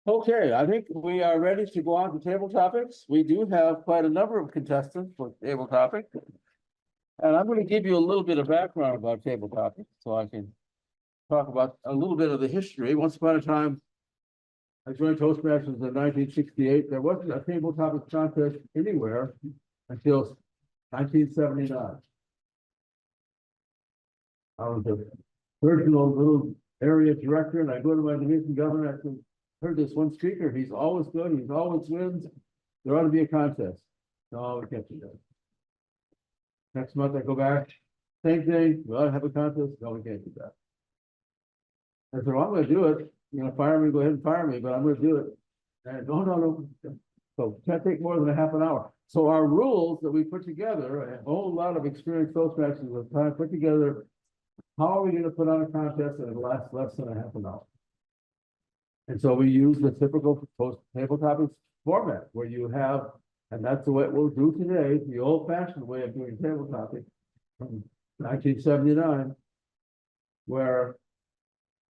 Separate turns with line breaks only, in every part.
Okay, I think we are ready to go on to table topics. We do have quite a number of contestants for table topic. And I'm going to give you a little bit of background about table topics so I can talk about a little bit of the history. Once upon a time, I joined Toastmasters in 1968. There wasn't a table topics contest anywhere until 1979. I was the original little area director, and I go to my division governor. I said, heard this one speaker. He's always good. He's always wins. There ought to be a contest. No, we can't do that. Next month I go back. Same thing. We ought to have a contest. No, we can't do that. I said, well, I'm going to do it. You know, fire me. Go ahead and fire me, but I'm going to do it. And no. So it can't take more than a half an hour. So our rules that we put together, a whole lot of experienced Toastmasters have time put together. How are we going to put on a contest that will last less than a half an hour? And so we use the typical table topics format where you have, and that's the way we'll do today, the old-fashioned way of doing table topics from 1979, where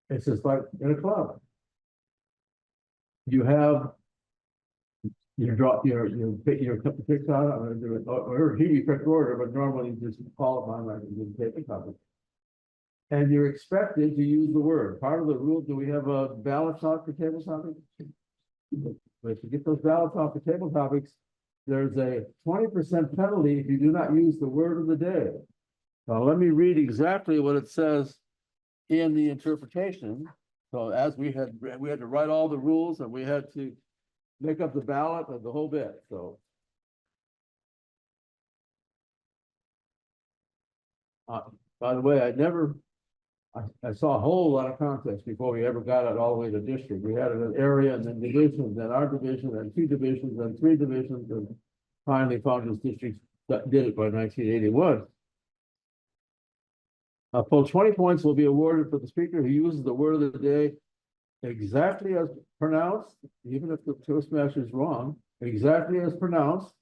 it's just like in a club. You have you draw your picks out or here you pick order, but normally you just call upon like you table topic. And you're expected to use the word. Part of the rule, do we have a ballot out for table topics? But to get those ballots off the table topics, there's a 20% penalty if you do not use the word of the day. Now, let me read exactly what it says in the interpretation. So as we had to write all the rules and we had to make up the ballot and the whole bit. So by the way, I saw a whole lot of contests before we ever got it all the way to district. We had an area and then divisions, then our division, then two divisions, then three divisions, and finally found this district that did it by 1981. Full 20 points will be awarded for the speaker who uses the word of the day exactly as pronounced, even if the Toastmaster is wrong, exactly as pronounced,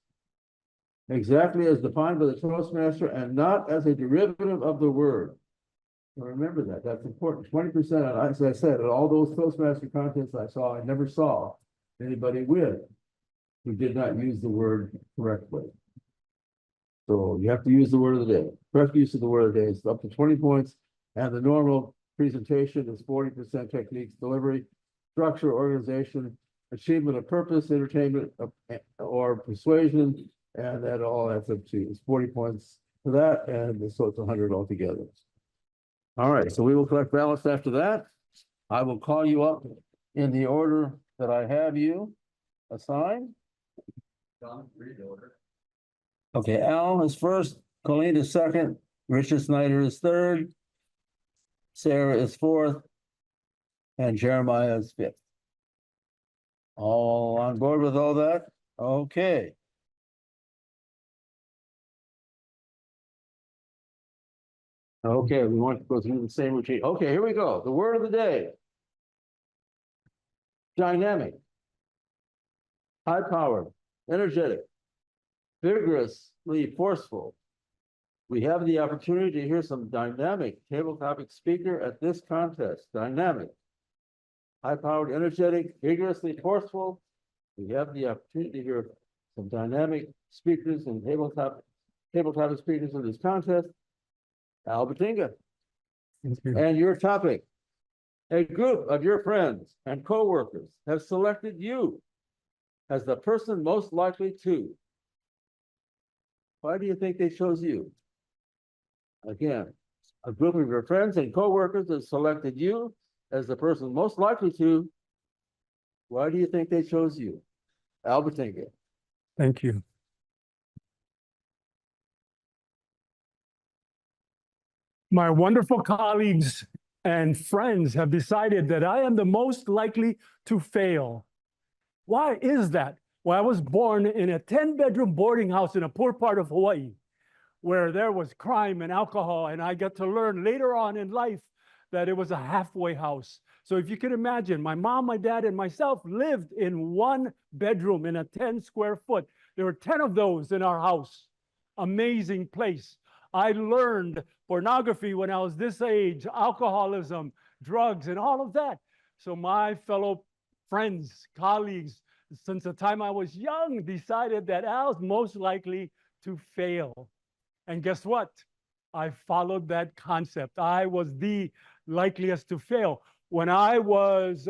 exactly as defined by the Toastmaster, and not as a derivative of the word. Remember that, that's important. 20%, as I said, at all those Toastmaster contests I saw, I never saw anybody win who did not use the word correctly. So you have to use the word of the day. Correct use of the word of the day is up to 20 points, and the normal presentation is 40% techniques, delivery, structure, organization, achievement of purpose, entertainment, or persuasion, and that all adds up to it's 40 points for that, and so it's 100 altogether. All right, so we will collect ballots after that. I will call you up in the order that I have you assigned.
John, read the order.
Okay, Al is first, Colleen is second, Richard Snyder is third, Sarah is fourth, and Jeremiah is fifth. All on board with all that? Okay. Okay, we want to go through the same routine. Okay, here we go. The word of the day. Dynamic. High-powered. Energetic. Vigorously forceful. We have the opportunity to hear some dynamic table topic speaker at this contest. Dynamic. High-powered, energetic, vigorously forceful. We have the opportunity to hear some dynamic speakers and table topic speakers in this contest. Al Batinga. And your topic. A group of your friends and co-workers have selected you as the person most likely to. Why do you think they chose you? Again, a group of your friends and co-workers have selected you as the person most likely to. Why do you think they chose you? Al Batinga.
Thank you. My wonderful colleagues and friends have decided that I am the most likely to fail. Why is that? Well, I was born in a 10-bedroom boarding house in a poor part of Hawaii, where there was crime and alcohol, and I got to learn later on in life that it was a halfway house. So if you can imagine, my mom, my dad, and myself lived in one bedroom in a 10 square foot. There were 10 of those in our house. Amazing place. I learned pornography when I was this age, alcoholism, drugs, and all of that. So my fellow friends, colleagues, since the time I was young, decided that I was most likely to fail. And guess what? I followed that concept. I was the likeliest to fail. When I was,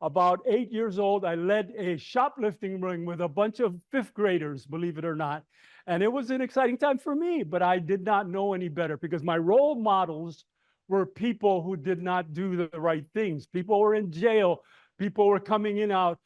about 8 years old, I led a shoplifting ring with a bunch of fifth graders, believe it or not. And it was an exciting time for me, but I did not know any better because my role models were people who did not do the right things. People were in jail. People were coming in out.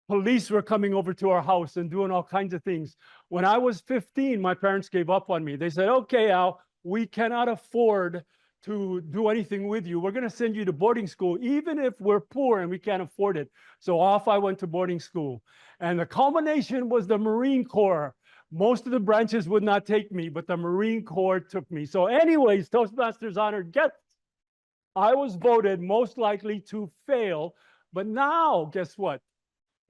Police were coming over to our house and doing all kinds of things. When I was 15, my parents gave up on me. They said, okay, Al, we cannot afford to do anything with you. We're going to send you to boarding school, even if we're poor and we can't afford it. So off I went to boarding school. And the culmination was the Marine Corps. Most of the branches would not take me, but the Marine Corps took me. So anyways, Toastmasters honored guests, I was voted most likely to fail. But now, guess what?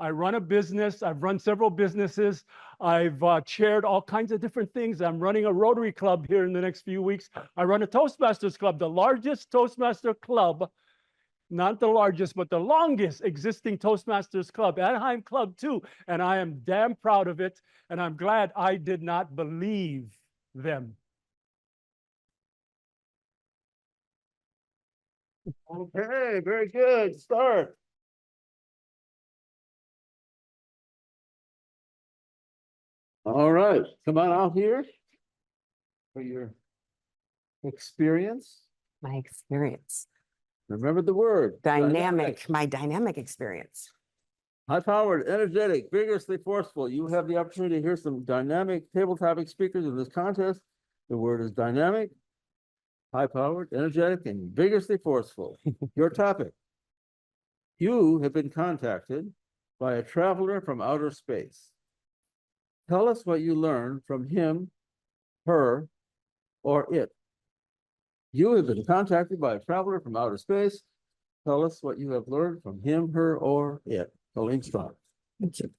I run a business. I've run several businesses. I've chaired all kinds of different things. I'm running a Rotary Club here in the next few weeks. I run a Toastmasters Club, the largest Toastmaster club, not the largest, but the longest existing Toastmasters Club, Anaheim Club too. And I am damn proud of it. And I'm glad I did not believe them.
Okay, very good. Start. All right, come on out here for your experience.
My experience.
Remember the word.
Dynamic, my dynamic experience.
High-powered, energetic, vigorously forceful. You have the opportunity to hear some dynamic tabletop speakers in this contest. The word is dynamic, high-powered, energetic, and vigorously forceful. Your topic. You have been contacted by a traveler from outer space. Tell us what you learned from him, her, or it. You have been contacted by a traveler from outer space. Tell us what you have learned from him, her, or it. Colleen Strong.
Thank you.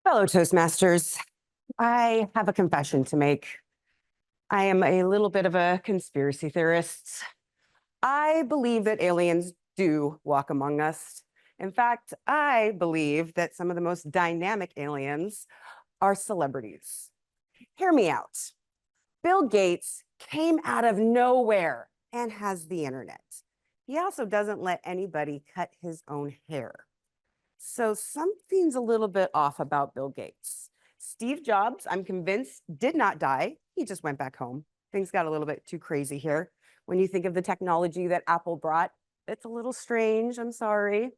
Fellow Toastmasters, I have a confession to make. I am a little bit of a conspiracy theorist. I believe that aliens do walk among us. In fact, I believe that some of the most dynamic aliens are celebrities. Hear me out. Bill Gates came out of nowhere and has the internet. He also doesn't let anybody cut his own hair. So something's a little bit off about Bill Gates. Steve Jobs, I'm convinced, did not die. He just went back home. Things got a little bit too crazy here. When you think of the technology that Apple brought, it's a little strange, I'm sorry.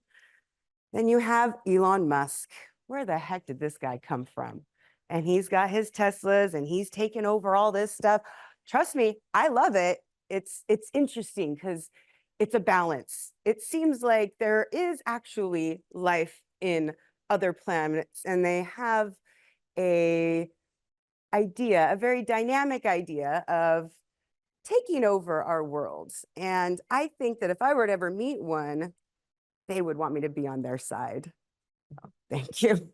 Then you have Elon Musk. Where the heck did this guy come from? And he's got his Teslas and he's taken over all this stuff. Trust me, I love it. It's interesting because it's a balance. It seems like there is actually life in other planets and they have a very dynamic idea of taking over our worlds. And I think that if I were to ever meet one, they would want me to be on their side. Thank you.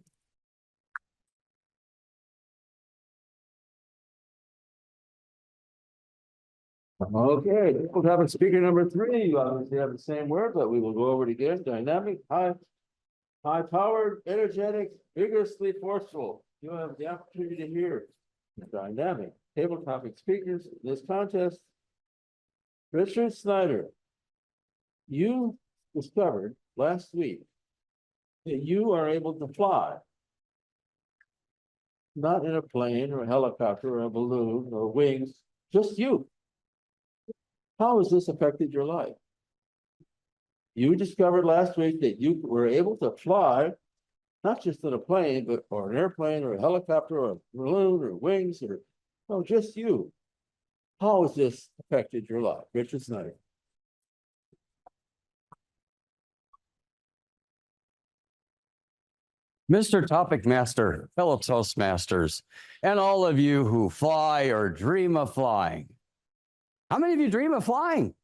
Okay, we'll have a speaker number 3. You obviously have the same word, but we will go over it again. Dynamic, high-powered, energetic, vigorously forceful. You have the opportunity to hear the dynamic tabletop speakers in this contest. Richard Snyder, you discovered last week that you are able to fly, not in a plane or a helicopter or a balloon or wings, just you. How has this affected your life? You discovered last week that you were able to fly, not just in a plane, but or an airplane or a helicopter or a balloon or wings or, no, just you. How has this affected your life? Richard Snyder.
Mr. Topic Master, fellow Toastmasters, and all of you who fly or dream of flying. How many of you dream of flying?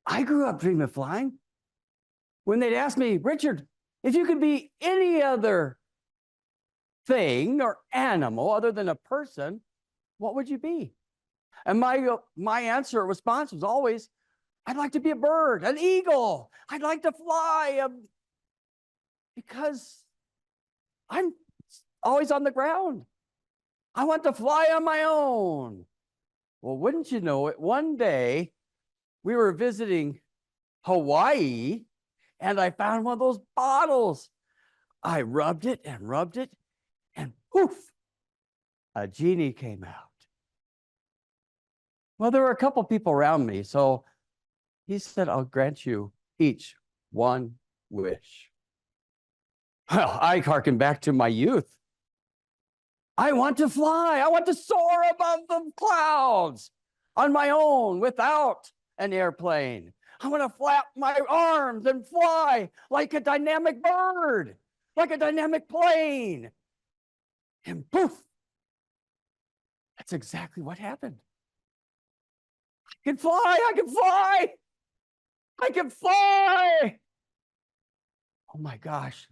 I grew up dreaming of flying. When they'd ask me, Richard, if you could be any other thing or animal other than a person, what would you be? And my answer response was always, I'd like to be a bird, an eagle. I'd like to fly because I'm always on the ground. I want to fly on my own. Well, wouldn't you know it, one day we were visiting Hawaii and I found one of those bottles. I rubbed it, and poof, a genie came out. Well, there were a couple people around me, so he said, I'll grant you each one wish. Well, I hearken back to my youth. I want to fly. I want to soar above the clouds on my own without an airplane. I want to flap my arms and fly like a dynamic bird, like a dynamic plane. And poof, that's exactly what happened. I can fly, I can fly, I can fly. Oh my gosh.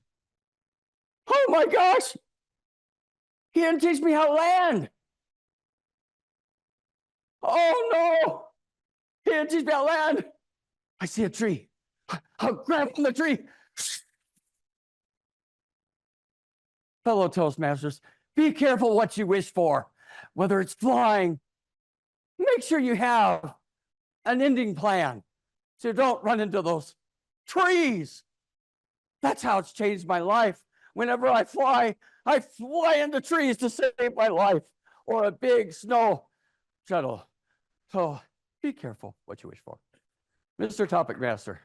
Oh my gosh. He didn't teach me how to land. Oh no. He didn't teach me how to land. I see a tree. I'll grab from the tree. Fellow Toastmasters, be careful what you wish for, whether it's flying. Make sure you have an ending plan so you don't run into those trees. That's how it's changed my life. Whenever I fly into trees to save my life, or a big snow shuttle. So be careful what you wish for. Mr. Topic Master.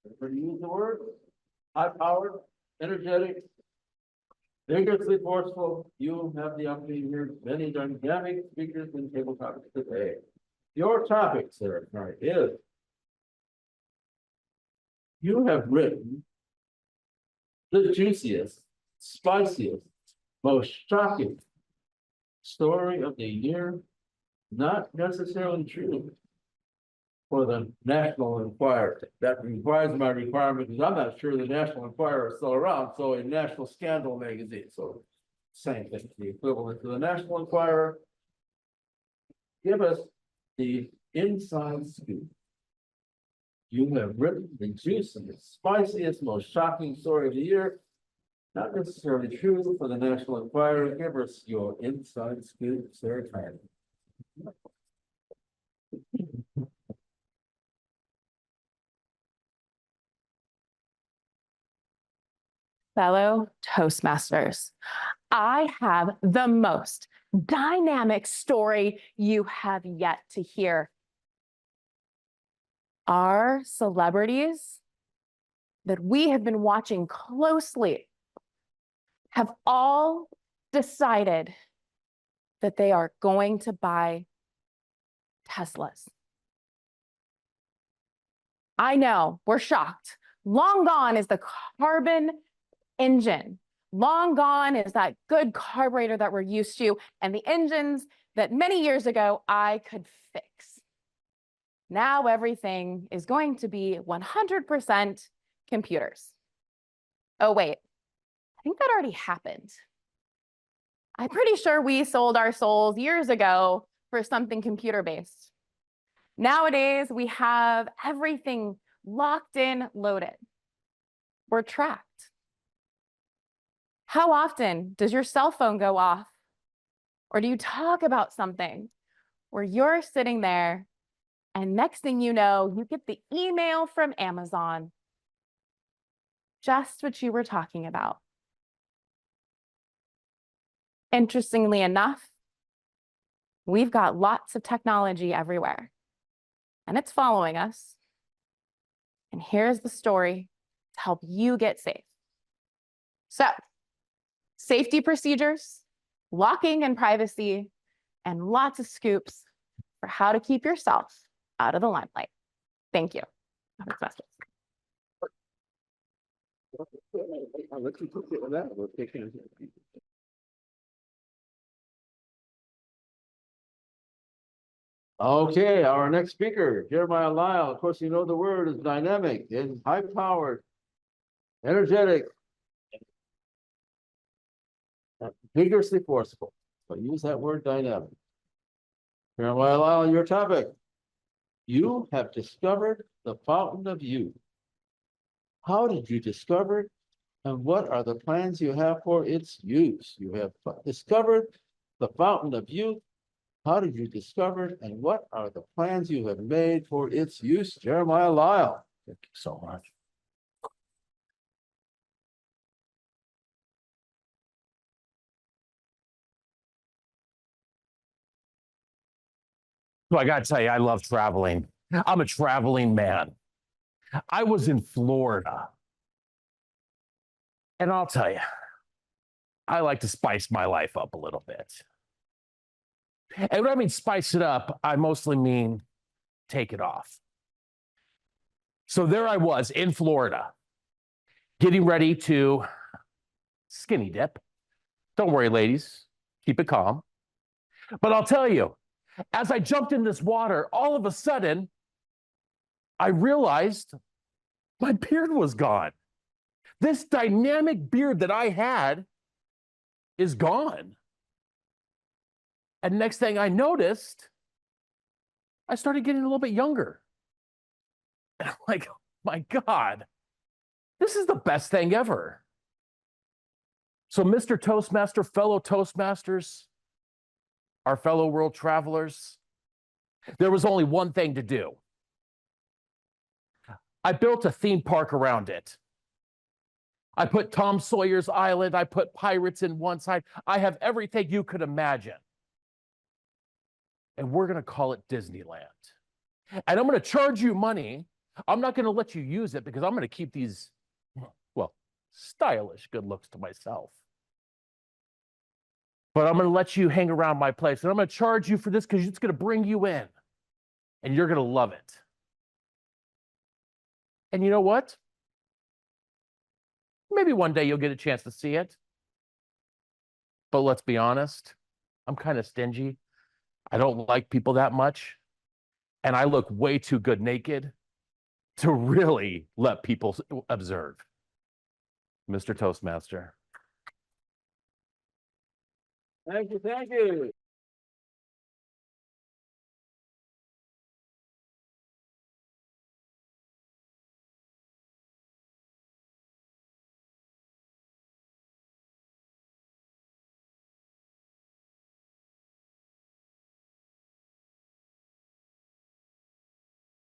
Everybody use the word? High-powered, energetic, vigorously forceful. You have the opportunity to hear many dynamic speakers and table topics today. Your topic, sir, tonight is you have written the juiciest, spiciest, most shocking story of the year, not necessarily true for the National Enquirer. That requires my requirement because I'm not sure the National Enquirer is still around. So a National Scandal magazine. So same thing, the equivalent to the National Enquirer. Give us the inside scoop. You have written the juiciest, spiciest, most shocking story of the year. Not necessarily true for the National Enquirer. Give us your inside scoop, Sarah Tyler.
Fellow Toastmasters, I have the most dynamic story you have yet to hear. Our celebrities that we have been watching closely have all decided that they are going to buy Teslas. I know, we're shocked. Long gone is the carbon engine. Long gone is that good carburetor that we're used to, and the engines that many years ago I could fix. Now everything is going to be 100% computers. Oh wait, I think that already happened. I'm pretty sure we sold our souls years ago for something computer-based. Nowadays, we have everything locked in, loaded. We're tracked. How often does your cell phone go off? Or do you talk about something where you're sitting there and next thing you know, you get the email from Amazon, just what you were talking about. Interestingly enough, we've got lots of technology everywhere, and it's following us. And here's the story to help you get safe. So, safety procedures, locking and privacy, and lots of scoops for how to keep yourself out of the limelight. Thank you.
Okay, our next speaker, Jeremiah Lyle. Of course, you know the word is dynamic and high-powered, energetic, vigorously forceful. So use that word dynamic. Jeremiah Lyle, your topic. You have discovered the fountain of youth. How did you discover it? And what are the plans you have for its use? You have discovered the fountain of youth. How did you discover it? And what are the plans you have made for its use? Jeremiah Lyle.
Thank you so much. So I gotta tell you, I love traveling. I'm a traveling man. I was in Florida. And I'll tell you, I like to spice my life up a little bit. And when I mean spice it up, I mostly mean take it off. So there I was in Florida, getting ready to skinny dip. Don't worry, ladies, keep it calm. But I'll tell you, as I jumped in this water, all of a sudden, I realized my beard was gone. This dynamic beard that I had is gone. And next thing I noticed, I started getting a little bit younger. And I'm like, oh my God, this is the best thing ever. So Mr. Toastmaster, fellow Toastmasters, our fellow world travelers, there was only one thing to do. I built a theme park around it. I put Tom Sawyer's Island, I put pirates in one side. I have everything you could imagine. And we're gonna call it Disneyland. And I'm gonna charge you money. I'm not gonna let you use it because I'm gonna keep these, well, stylish good looks to myself. But I'm gonna let you hang around my place and I'm gonna charge you for this because it's gonna bring you in and you're gonna love it. And you know what? Maybe one day you'll get a chance to see it. But let's be honest, I'm kind of stingy. I don't like people that much. And I look way too good naked to really let people observe. Mr. Toastmaster.
Thank you, thank you.